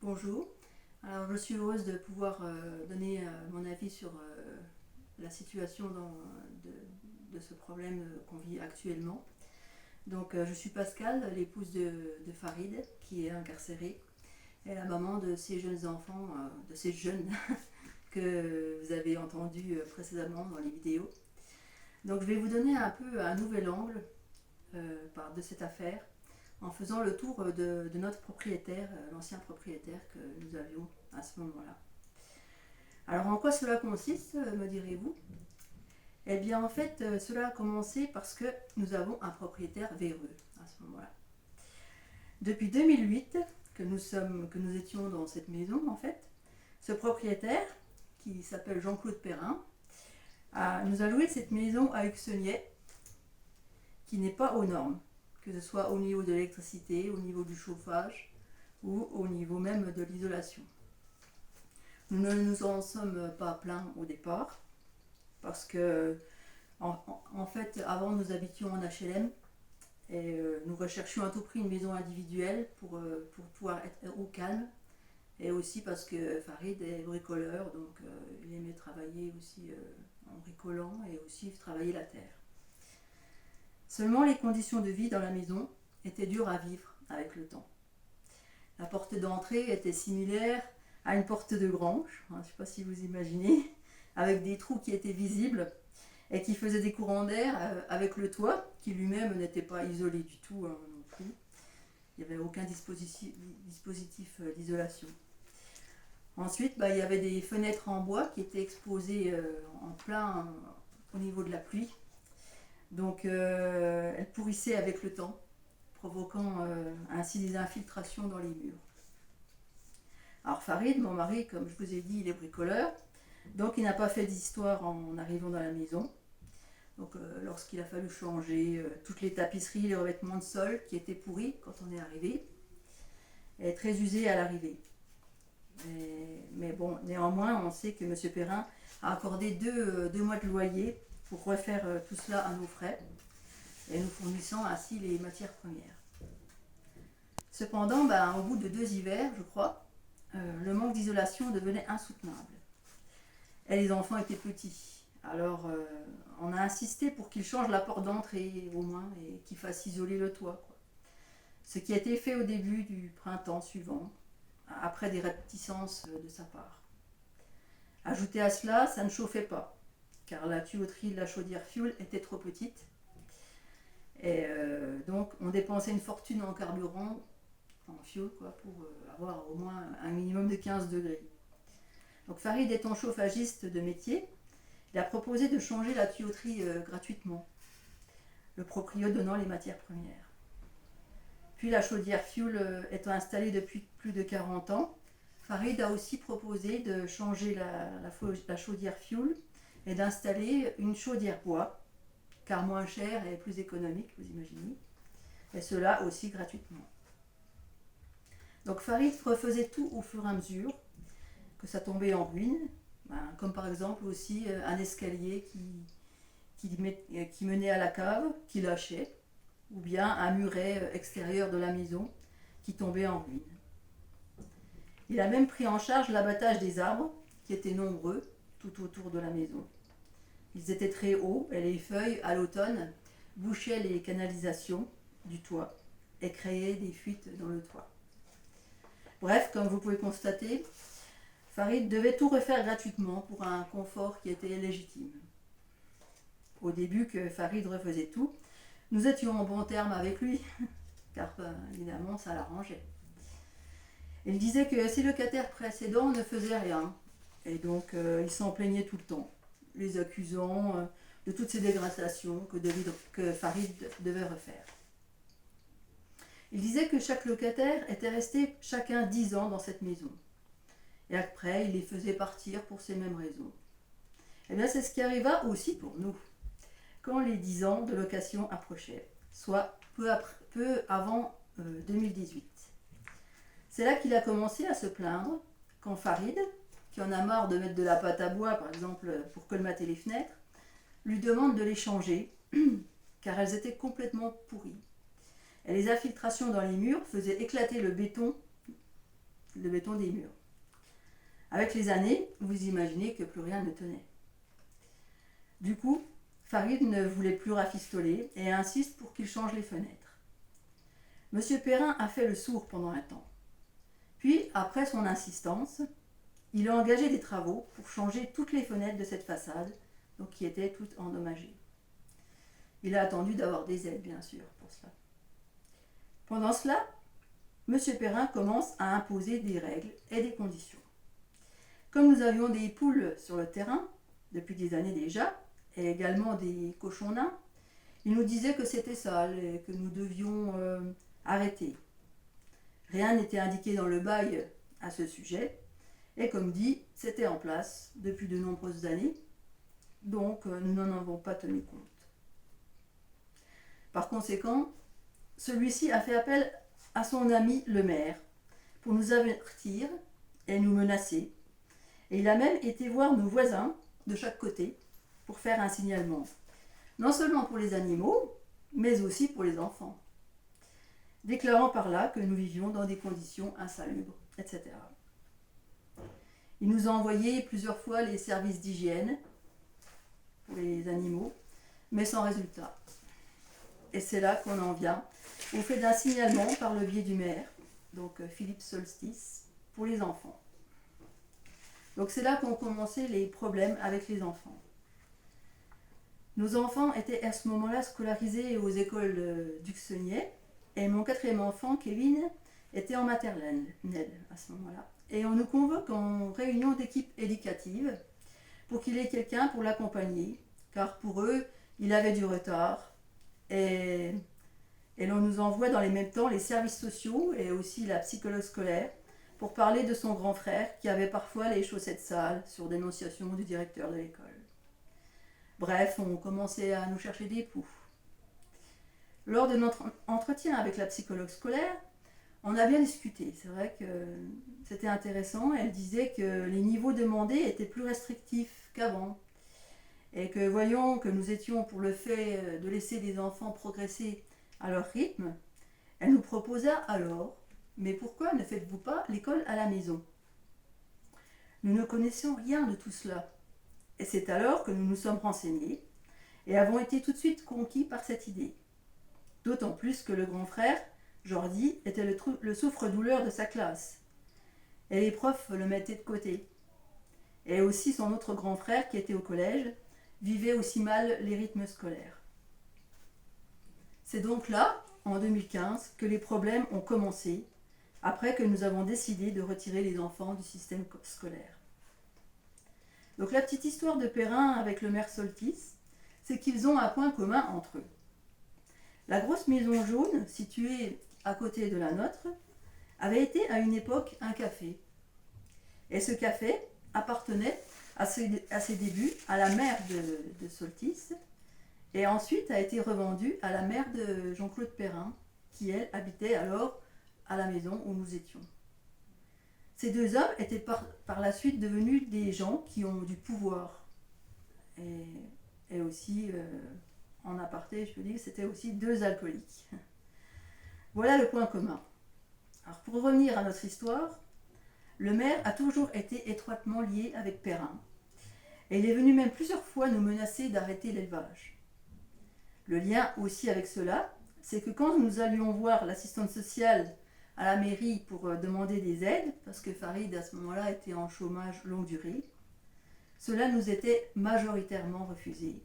Bonjour. Alors, je suis heureuse de pouvoir donner mon avis sur la situation de ce problème qu'on vit actuellement. Donc, je suis Pascal, l'épouse de Farid, qui est incarcéré, et la maman de ces jeunes enfants, de ces jeunes que vous avez entendus précédemment dans les vidéos. Donc, je vais vous donner un peu un nouvel angle de cette affaire en faisant le tour de notre propriétaire, l'ancien propriétaire que nous avions à ce moment-là. Alors en quoi cela consiste, me direz-vous? Eh bien en fait, cela a commencé parce que nous avons un propriétaire véreux à ce moment-là. Depuis 2008 que nous étions dans cette maison en fait, ce propriétaire, qui s'appelle Jean-Claude Perrin, nous a loué cette maison à Uxenier, qui n'est pas aux normes, que ce soit au niveau de l'électricité, au niveau du chauffage ou au niveau même de l'isolation. Nous ne nous en sommes pas plaints au départ parce que en fait avant nous habitions en HLM et nous recherchions à tout prix une maison individuelle pour pouvoir être au calme, et aussi parce que Farid est bricoleur, donc il aimait travailler aussi en bricolant et aussi travailler la terre. Seulement les conditions de vie dans la maison étaient dures à vivre avec le temps. La porte d'entrée était similaire à une porte de grange, je ne sais pas si vous imaginez, avec des trous qui étaient visibles et qui faisaient des courants d'air avec le toit, qui lui-même n'était pas isolé du tout non plus. Il n'y avait aucun dispositif d'isolation. Ensuite, il y avait des fenêtres en bois qui étaient exposées en plein au niveau de la pluie. Donc elles pourrissaient avec le temps, provoquant ainsi des infiltrations dans les murs. Alors Farid, mon mari, comme je vous ai dit, il est bricoleur, donc il n'a pas fait d'histoire en arrivant dans la maison. Donc lorsqu'il a fallu changer toutes les tapisseries, les revêtements de sol qui étaient pourris quand on est arrivé, et très usés à l'arrivée. Mais bon, néanmoins, on sait que M. Perrin a accordé deux mois de loyer pour refaire tout cela à nos frais, et nous fournissant ainsi les matières premières. Cependant, au bout de 2 hivers, je crois, le manque d'isolation devenait insoutenable. Et les enfants étaient petits. Alors, on a insisté pour qu'ils changent la porte d'entrée au moins et qu'ils fassent isoler le toit, quoi. Ce qui a été fait au début du printemps suivant, après des réticences de sa part. Ajouté à cela, ça ne chauffait pas, car la tuyauterie de la chaudière fuel était trop petite. Et donc, on dépensait une fortune en carburant, en fuel, pour avoir au moins un minimum de 15 degrés. Donc Farid étant chauffagiste de métier, il a proposé de changer la tuyauterie gratuitement, le proprio donnant les matières premières. Puis la chaudière fuel étant installée depuis plus de 40 ans, Farid a aussi proposé de changer la chaudière fuel et d'installer une chaudière bois, car moins chère et plus économique, vous imaginez, et cela aussi gratuitement. Donc Farid refaisait tout au fur et à mesure que ça tombait en ruine, comme par exemple aussi un escalier qui menait à la cave, qui lâchait, ou bien un muret extérieur de la maison qui tombait en ruine. Il a même pris en charge l'abattage des arbres, qui étaient nombreux tout autour de la maison. Ils étaient très hauts et les feuilles, à l'automne, bouchaient les canalisations du toit et créaient des fuites dans le toit. Bref, comme vous pouvez constater, Farid devait tout refaire gratuitement pour un confort qui était légitime. Au début que Farid refaisait tout, nous étions en bon terme avec lui, car évidemment ça l'arrangeait. Il disait que ses locataires précédents ne faisaient rien, et donc il s'en plaignait tout le temps, les accusant de toutes ces dégradations que Farid devait refaire. Il disait que chaque locataire était resté chacun 10 ans dans cette maison. Et après, il les faisait partir pour ces mêmes raisons. Et bien, c'est ce qui arriva aussi pour nous, quand les 10 ans de location approchaient, soit peu avant 2018. C'est là qu'il a commencé à se plaindre, quand Farid, qui en a marre de mettre de la pâte à bois, par exemple, pour colmater les fenêtres, lui demande de les changer, car elles étaient complètement pourries. Et les infiltrations dans les murs faisaient éclater le béton le béton des murs. Avec les années, vous imaginez que plus rien ne tenait. Du coup, Farid ne voulait plus rafistoler et insiste pour qu'il change les fenêtres. Monsieur Perrin a fait le sourd pendant un temps. Puis, après son insistance, il a engagé des travaux pour changer toutes les fenêtres de cette façade, donc qui étaient toutes endommagées. Il a attendu d'avoir des aides, bien sûr, pour cela. Pendant cela, Monsieur Perrin commence à imposer des règles et des conditions. Comme nous avions des poules sur le terrain, depuis des années déjà, et également des cochons nains, il nous disait que c'était sale et que nous devions arrêter. Rien n'était indiqué dans le bail à ce sujet, et comme dit, c'était en place depuis de nombreuses années, donc nous n'en avons pas tenu compte. Par conséquent, celui-ci a fait appel à son ami le maire pour nous avertir et nous menacer. Et il a même été voir nos voisins de chaque côté pour faire un signalement, non seulement pour les animaux, mais aussi pour les enfants, déclarant par là que nous vivions dans des conditions insalubres, etc. Il nous a envoyé plusieurs fois les services d'hygiène pour les animaux, mais sans résultat. Et c'est là qu'on en vient au fait d'un signalement par le biais du maire, donc Philippe Solstice, pour les enfants. Donc c'est là qu'ont commencé les problèmes avec les enfants. Nos enfants étaient à ce moment-là scolarisés aux écoles d'Uxenier, et mon quatrième enfant, Kevin, était en maternelle à ce moment-là. Et on nous convoque en réunion d'équipe éducative pour qu'il ait quelqu'un pour l'accompagner, car pour eux, il avait du retard. Et l'on nous envoie dans les mêmes temps les services sociaux et aussi la psychologue scolaire pour parler de son grand frère qui avait parfois les chaussettes sales sur dénonciation du directeur de l'école. Bref, on commençait à nous chercher des poux. Lors de notre entretien avec la psychologue scolaire, on a bien discuté. C'est vrai que c'était intéressant. Elle disait que les niveaux demandés étaient plus restrictifs qu'avant. Et que voyons que nous étions pour le fait de laisser les enfants progresser à leur rythme, elle nous proposa alors, mais pourquoi ne faites-vous pas l'école à la maison? Nous ne connaissions rien de tout cela. Et c'est alors que nous nous sommes renseignés et avons été tout de suite conquis par cette idée. D'autant plus que le grand frère, Jordi, était le souffre-douleur de sa classe. Et les profs le mettaient de côté. Et aussi son autre grand frère qui était au collège vivait aussi mal les rythmes scolaires. C'est donc là, en 2015, que les problèmes ont commencé, après que nous avons décidé de retirer les enfants du système scolaire. Donc la petite histoire de Perrin avec le maire Solstice, c'est qu'ils ont un point commun entre eux. La grosse maison jaune, située à côté de la nôtre, avait été à une époque un café. Et ce café appartenait à ses débuts à la mère de Solstice, et ensuite a été revendu à la mère de Jean-Claude Perrin, qui elle habitait alors à la maison où nous étions. Ces deux hommes étaient par la suite devenus des gens qui ont du pouvoir. Et aussi, en aparté, je peux dire que c'était aussi deux alcooliques. Voilà le point commun. Alors pour revenir à notre histoire, le maire a toujours été étroitement lié avec Perrin. Et il est venu même plusieurs fois nous menacer d'arrêter l'élevage. Le lien aussi avec cela, c'est que quand nous allions voir l'assistante sociale à la mairie pour demander des aides, parce que Farid à ce moment-là était en chômage longue durée, cela nous était majoritairement refusé.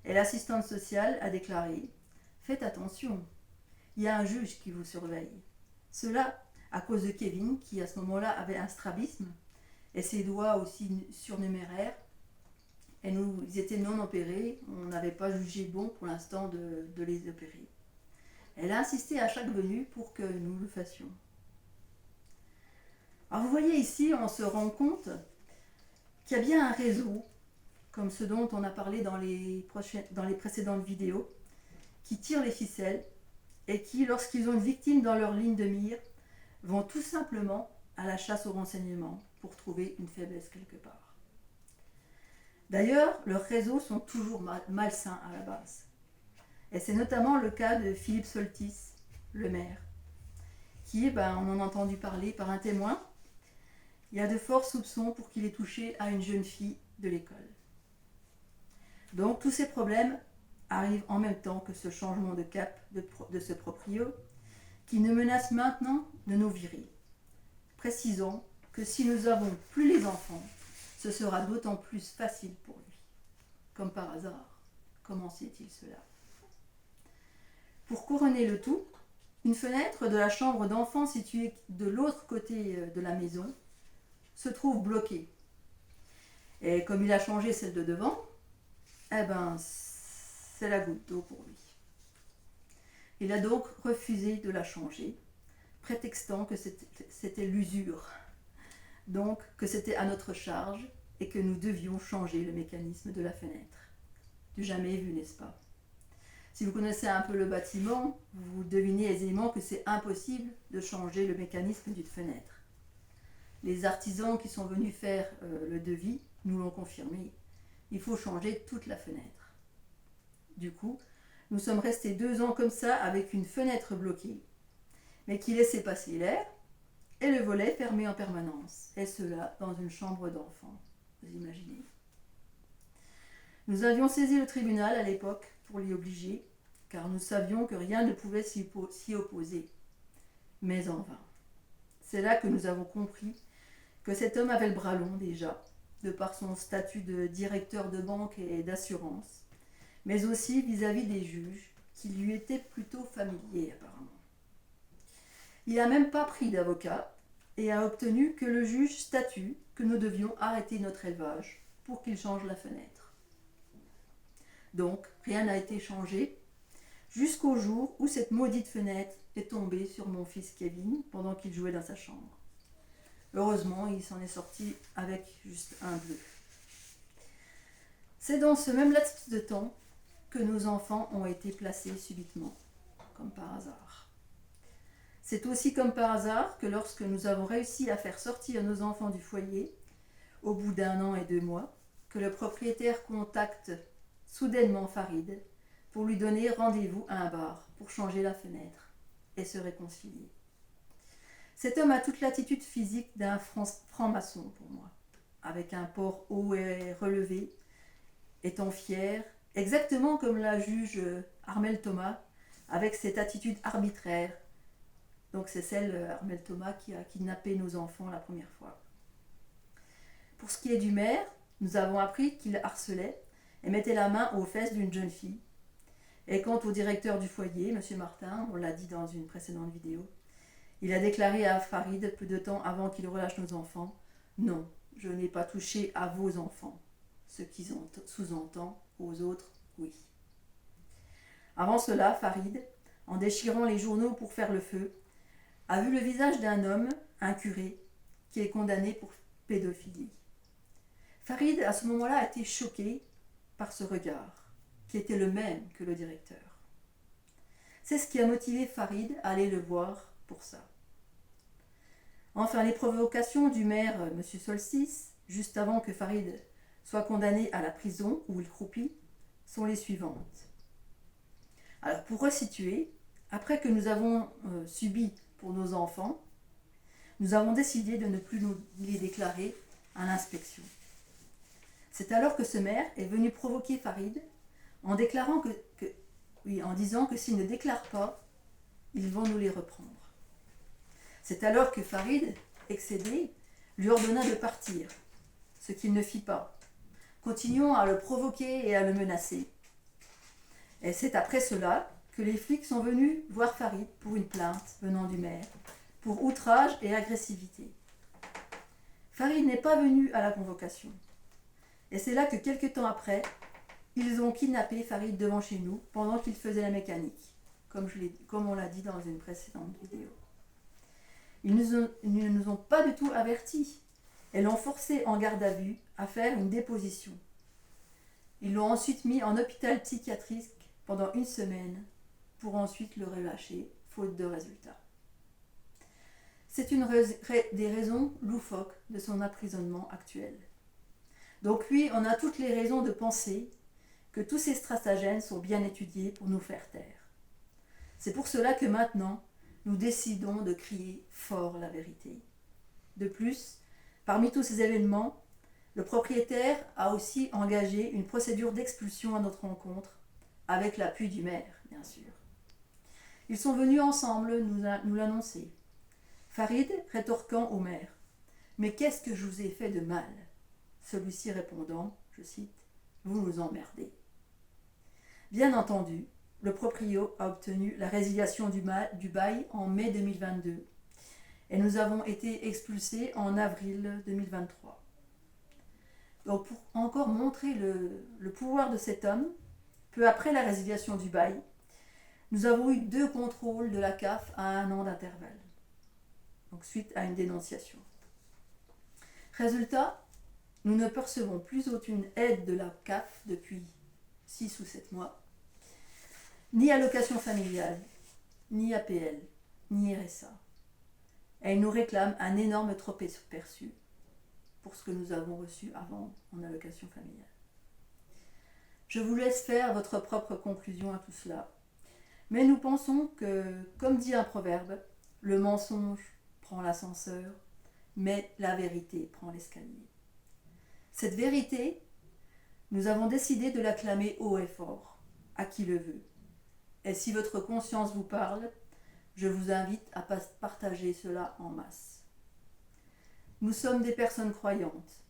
Et l'assistante sociale a déclaré « Faites attention, il y a un juge qui vous surveille ». Cela à cause de Kevin, qui à ce moment-là avait un strabisme, et ses doigts aussi surnuméraires, et ils étaient non opérés, on n'avait pas jugé bon pour l'instant de les opérer. Elle a insisté à chaque venue pour que nous le fassions. Alors vous voyez ici, on se rend compte qu'il y a bien un réseau, comme ce dont on a parlé dans les précédentes vidéos, qui tire les ficelles et qui, lorsqu'ils ont une victime dans leur ligne de mire, vont tout simplement à la chasse aux renseignements pour trouver une faiblesse quelque part. D'ailleurs, leurs réseaux sont toujours malsains à la base. Et c'est notamment le cas de Philippe Solstice, le maire, qui, on en a entendu parler par un témoin, il y a de forts soupçons pour qu'il ait touché à une jeune fille de l'école. Donc tous ces problèmes arrivent en même temps que ce changement de cap de ce proprio qui nous menace maintenant de nous virer. Précisons que si nous n'avons plus les enfants, ce sera d'autant plus facile pour lui. Comme par hasard, comment sait-il cela? Pour couronner le tout, une fenêtre de la chambre d'enfant située de l'autre côté de la maison se trouve bloquée. Et comme il a changé celle de devant, eh ben, c'est la goutte d'eau pour lui. Il a donc refusé de la changer, prétextant que c'était l'usure, donc que c'était à notre charge et que nous devions changer le mécanisme de la fenêtre. Du jamais vu, n'est-ce pas? Si vous connaissez un peu le bâtiment, vous devinez aisément que c'est impossible de changer le mécanisme d'une fenêtre. Les artisans qui sont venus faire le devis nous l'ont confirmé. Il faut changer toute la fenêtre. Du coup, nous sommes restés 2 ans comme ça avec une fenêtre bloquée, mais qui laissait passer l'air et le volet fermé en permanence. Et cela dans une chambre d'enfant. Vous imaginez? Nous avions saisi le tribunal à l'époque pour l'y obliger, car nous savions que rien ne pouvait s'y opposer. Mais en vain. C'est là que nous avons compris que cet homme avait le bras long déjà, de par son statut de directeur de banque et d'assurance, mais aussi vis-à-vis des juges, qui lui étaient plutôt familiers apparemment. Il n'a même pas pris d'avocat et a obtenu que le juge statue que nous devions arrêter notre élevage pour qu'il change la fenêtre. Donc, rien n'a été changé jusqu'au jour où cette maudite fenêtre est tombée sur mon fils Kevin pendant qu'il jouait dans sa chambre. Heureusement, il s'en est sorti avec juste un bleu. C'est dans ce même laps de temps que nos enfants ont été placés subitement, comme par hasard. C'est aussi comme par hasard que lorsque nous avons réussi à faire sortir nos enfants du foyer, au bout d'1 an et 2 mois, que le propriétaire contacte soudainement Farid pour lui donner rendez-vous à un bar pour changer la fenêtre et se réconcilier. Cet homme a toute l'attitude physique d'un franc-maçon pour moi, avec un port haut et relevé, étant fier, exactement comme la juge Armelle Thomas, avec cette attitude arbitraire. Donc c'est celle, Armelle Thomas, qui a kidnappé nos enfants la première fois. Pour ce qui est du maire, nous avons appris qu'il harcelait et mettait la main aux fesses d'une jeune fille. Et quant au directeur du foyer, M. Martin, on l'a dit dans une précédente vidéo, il a déclaré à Farid, peu de temps avant qu'il relâche nos enfants, « Non, je n'ai pas touché à vos enfants », ce qui sous-entend aux autres, oui. Avant cela, Farid, en déchirant les journaux pour faire le feu, a vu le visage d'un homme, un curé, qui est condamné pour pédophilie. Farid, à ce moment-là, a été choqué par ce regard, qui était le même que le directeur. C'est ce qui a motivé Farid à aller le voir pour ça. Enfin, les provocations du maire, M. Solstice, juste avant que Farid soit condamné à la prison où il croupit, sont les suivantes. Alors, pour resituer, après que nous avons subi pour nos enfants, nous avons décidé de ne plus nous les déclarer à l'inspection. C'est alors que ce maire est venu provoquer Farid en déclarant en disant que s'il ne déclare pas, ils vont nous les reprendre. C'est alors que Farid, excédé, lui ordonna de partir, ce qu'il ne fit pas, continuant à le provoquer et à le menacer. Et c'est après cela que les flics sont venus voir Farid pour une plainte venant du maire, pour outrage et agressivité. Farid n'est pas venu à la convocation. Et c'est là que quelque temps après, ils ont kidnappé Farid devant chez nous pendant qu'il faisait la mécanique, comme on l'a dit dans une précédente vidéo. Ils ne nous ont pas du tout avertis et l'ont forcé en garde à vue à faire une déposition. Ils l'ont ensuite mis en hôpital psychiatrique pendant 1 semaine pour ensuite le relâcher, faute de résultats. C'est une des raisons loufoques de son emprisonnement actuel. Donc lui, on a toutes les raisons de penser que tous ces stratagèmes sont bien étudiés pour nous faire taire. C'est pour cela que maintenant, nous décidons de crier fort la vérité. De plus, Parmi tous ces événements, le propriétaire a aussi engagé une procédure d'expulsion à notre rencontre, avec l'appui du maire, bien sûr. Ils sont venus ensemble nous l'annoncer. Farid rétorquant au maire: « Mais qu'est-ce que je vous ai fait de mal ?» Celui-ci répondant, je cite, « Vous nous emmerdez. » Bien entendu, le proprio a obtenu la résiliation du bail en mai 2022 et nous avons été expulsés en avril 2023. Donc pour encore montrer le pouvoir de cet homme, peu après la résiliation du bail, nous avons eu 2 contrôles de la CAF à 1 an d'intervalle, donc suite à une dénonciation. Résultat, nous ne percevons plus aucune aide de la CAF depuis 6 ou 7 mois, ni allocation familiale, ni APL, ni RSA. Elle nous réclame un énorme trop perçu pour ce que nous avons reçu avant en allocation familiale. Je vous laisse faire votre propre conclusion à tout cela, mais nous pensons que, comme dit un proverbe, le mensonge prend l'ascenseur, mais la vérité prend l'escalier. Cette vérité, nous avons décidé de l'acclamer haut et fort, à qui le veut. Et si votre conscience vous parle, je vous invite à partager cela en masse. Nous sommes des personnes croyantes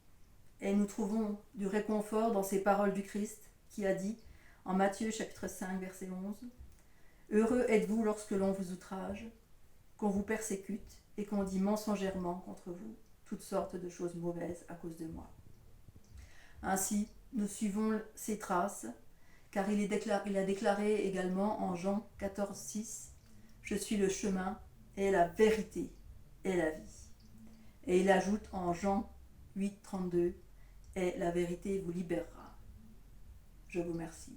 et nous trouvons du réconfort dans ces paroles du Christ qui a dit en Matthieu chapitre 5 verset 11 « Heureux êtes-vous lorsque l'on vous outrage, qu'on vous persécute et qu'on dit mensongèrement contre vous toutes sortes de choses mauvaises à cause de moi. » Ainsi, nous suivons ses traces, car il a déclaré également en Jean 14, 6 « Je suis le chemin et la vérité et la vie ». Et il ajoute en Jean 8, 32 « Et la vérité vous libérera ». Je vous remercie.